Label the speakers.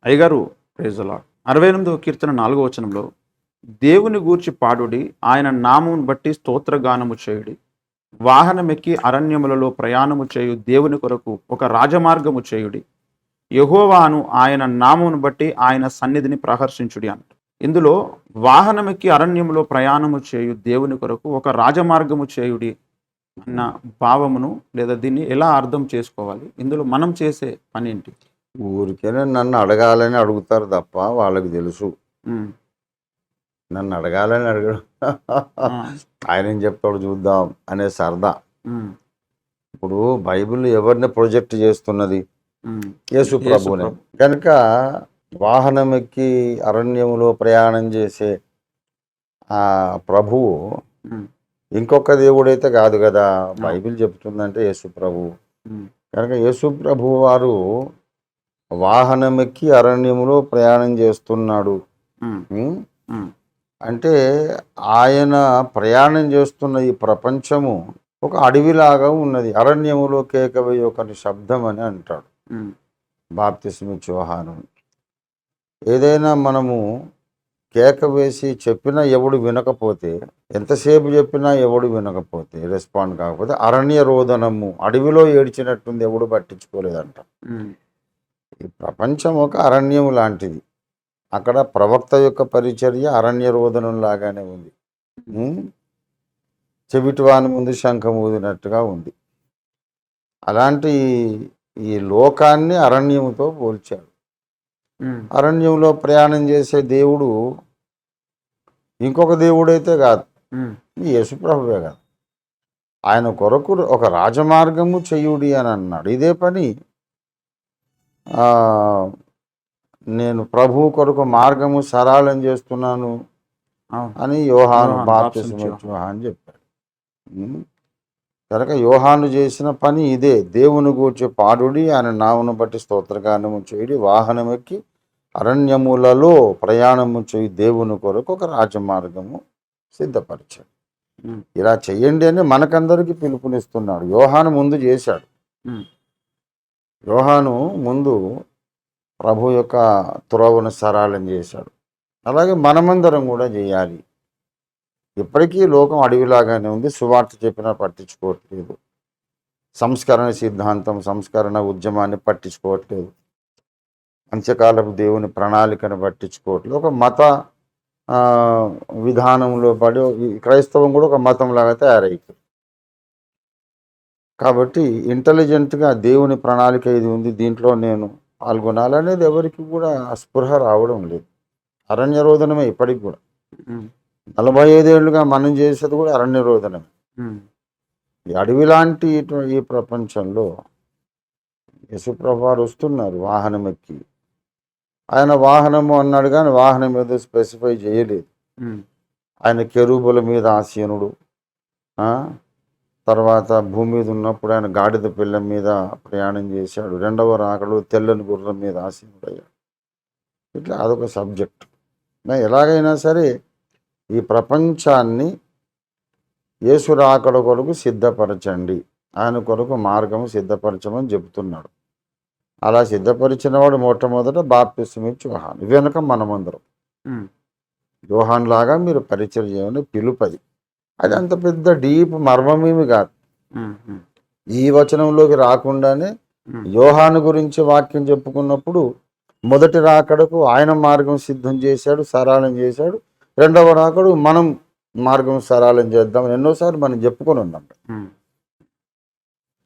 Speaker 1: అయ్యగారు praise the lord. 68వ కీర్తన 4వ వచనంలో దేవుని గూర్చి పాడుడి, ఆయన నామమును బట్టి స్తోత్రగానము చేయుడి. వాహనమెక్కి అరణ్యములలో ప్రయాణము చేయు దేవుని కొరకు ఒక రాజమార్గము చేయుడి. యెహోవాను ఆయన నామమును బట్టి ఆయన సన్నిధిని ప్రహర్షించుడి అంట. ఇందులో వాహనమెక్కి అరణ్యములో ప్రయాణము చేయు దేవుని కొరకు ఒక రాజమార్గము చేయుడి అన్న భావమును లేదా దీన్ని ఎలా అర్థం చేసుకోవాలి? ఇందులో మనం చేసే పని ఏంటి?
Speaker 2: ఊరికేనే నన్ను అడగాలని అడుగుతారు తప్ప వాళ్ళకి తెలుసు.
Speaker 1: ఉమ్,
Speaker 2: నన్ను అడగాలని అడగడం
Speaker 1: ఆ,
Speaker 2: ఆయన ఏం చెప్తాడు చూద్దాం అనే సరదా.
Speaker 1: ఉమ్,
Speaker 2: ఇప్పుడు బైబిల్ ఎవరిని ప్రొజెక్ట్ చేస్తున్నది?
Speaker 1: ఉమ్.
Speaker 2: యేసు ప్రభువునే.
Speaker 1: యేసు ప్రభు.
Speaker 2: కనుక వాహనం ఎక్కి అరణ్యములో ప్రయాణం చేసే ఆ ప్రభువు
Speaker 1: ఉమ్,
Speaker 2: ఇంకొక దేవుడైతే కాదు కదా. బైబిల్ చెప్తుందంటే యేసు ప్రభువు.
Speaker 1: ఉమ్,
Speaker 2: కనుక యేసు ప్రభువు వారు వాహనం ఎక్కి అరణ్యములో ప్రయాణం చేస్తున్నాడు.
Speaker 1: ఉమ్,
Speaker 2: ఉం?
Speaker 1: ఉమ్,
Speaker 2: అంటే ఆయన ప్రయాణం చేస్తున్న ఈ ప్రపంచము ఒక అడవిలాగా ఉన్నది. అరణ్యములో కేకవే ఒకని శబ్దం అని అంటాడు
Speaker 1: ఉమ్,
Speaker 2: బాప్తిస్మిచ్చు యోహాను. ఏదైనా మనము కేక వేసి చెప్పినా ఎవడు వినకపోతే, ఎంతసేపు చెప్పినా ఎవడు వినకపోతే, రెస్పాండ్ కాకపోతే అరణ్య రోదనము, అడవిలో ఏడ్చినట్టుంది, ఎవడు పట్టించుకోలేదంట.
Speaker 1: ఉమ్,
Speaker 2: ఈ ప్రపంచం ఒక అరణ్యం లాంటిది. అక్కడ ప్రవక్త యొక్క పరిచర్య అరణ్య రోదనం లాగానే ఉంది. ఉం? చెవిటివాని ముందు శంఖం ఊదినట్టుగా ఉంది. అలాంటి ఈ లోకాన్ని అరణ్యముతో పోల్చాడు.
Speaker 1: ఉమ్,
Speaker 2: అరణ్యంలో ప్రయాణం చేసే దేవుడు ఇంకొక దేవుడైతే కాదు,
Speaker 1: ఉమ్,
Speaker 2: ఈ యేసుప్రభువే కాదు. ఆయన కొరకు ఒక రాజమార్గము చెయ్యుడి అని అన్నాడు. ఇదే పని ఆ, నేను ప్రభువు కొరకు మార్గము సరళం చేస్తున్నాను
Speaker 1: అవును.
Speaker 2: అని యోహాను
Speaker 1: యోహాను
Speaker 2: బాప్తిస్మము
Speaker 1: బాప్తిస్మము
Speaker 2: యోహాను చెప్పాడు. ఉం? కనుక యోహాను చేసిన పని ఇదే. దేవుని గూర్చి పాడుడి, ఆయన నామను బట్టి స్తోత్రగానము చేయుడి, వాహనం ఎక్కి అరణ్యములలో ప్రయాణము చేయి దేవుని కొరకు ఒక రాజమార్గము సిద్ధపరిచాడు.
Speaker 1: ఉమ్,
Speaker 2: ఇలా చెయ్యండి అని మనకందరికీ పిలుపునిస్తున్నాడు. యోహాను ముందు చేశాడు.
Speaker 1: ఉమ్,
Speaker 2: యోహాను ముందు ప్రభు యొక్క త్రోవను సరళం చేశాడు. అలాగే మనమందరం కూడా చేయాలి. ఇప్పటికీ లోకం అడవిలాగానే ఉంది. సువార్త చెప్పినా పట్టించుకోవట్లేదు. సంస్కరణ సిద్ధాంతం, సంస్కరణ ఉద్యమాన్ని పట్టించుకోవట్లేదు. అంత్యకాలపు దేవుని ప్రణాళికను పట్టించుకోవట్లేదు. ఒక మత ఆ, విధానంలో పడి ఈ క్రైస్తవం కూడా ఒక మతం లాగా తయారైపోయింది. కాబట్టి ఇంటెలిజెంట్గా దేవుని ప్రణాళిక ఇది ఉంది, దీంట్లో నేను పాల్గొనాలనేది ఎవరికి కూడా స్పృహ రావడం లేదు. అరణ్య రోదనమే ఇప్పటికి కూడా.
Speaker 1: ఉమ్,
Speaker 2: 45 ఏళ్ళుగా మనం చేసేది కూడా అరణ్య రోదనమే.
Speaker 1: ఉమ్,
Speaker 2: ఈ అడవి లాంటి ఈ ప్రపంచంలో యేసుప్రభు వారు వస్తున్నారు వాహనం ఎక్కి. ఆయన వాహనము అన్నాడు కానీ వాహనం ఏదో స్పెసిఫై చేయలేదు.
Speaker 1: ఉమ్,
Speaker 2: ఆయన కెరూబుల మీద ఆసీనుడు. ఆ? తర్వాత భూమి మీద ఉన్నప్పుడు ఆయన గాడిద పిల్ల మీద ప్రయాణం చేశాడు. రెండవ రాకడు తెల్లని గుర్రం మీద ఆసీనుడయ్యాడు. ఇట్లా అదొక సబ్జెక్ట్. ఎలాగైనా సరే ఈ ప్రపంచాన్ని యేసు రాకడ కొరకు సిద్ధపరచండి, ఆయన కొరకు మార్గం సిద్ధపరచమని చెబుతున్నాడు. అలా సిద్ధపరిచిన వాడు మొట్టమొదట బాప్తిస్మము యోహాను, వెనుక మనమందరం.
Speaker 1: ఉమ్,
Speaker 2: యోహాన్ లాగా మీరు పరిచయం చేయమని పిలుపది. అది అంత పెద్ద డీప్ మర్మమేమి కాదు.
Speaker 1: ఉమ్, ఉమ్,
Speaker 2: ఈ వచనంలోకి రాకుండానే
Speaker 1: ఉమ్,
Speaker 2: యోహాను గురించి వాక్యం చెప్పుకున్నప్పుడు మొదటి రాకడకు ఆయన మార్గం సిద్ధం చేశాడు, సరళం చేశాడు. రెండవ రాకడు మనం మార్గం సరళం చేద్దాం ఎన్నోసార్లు మనం చెప్పుకొని ఉన్నాం.
Speaker 1: ఉమ్.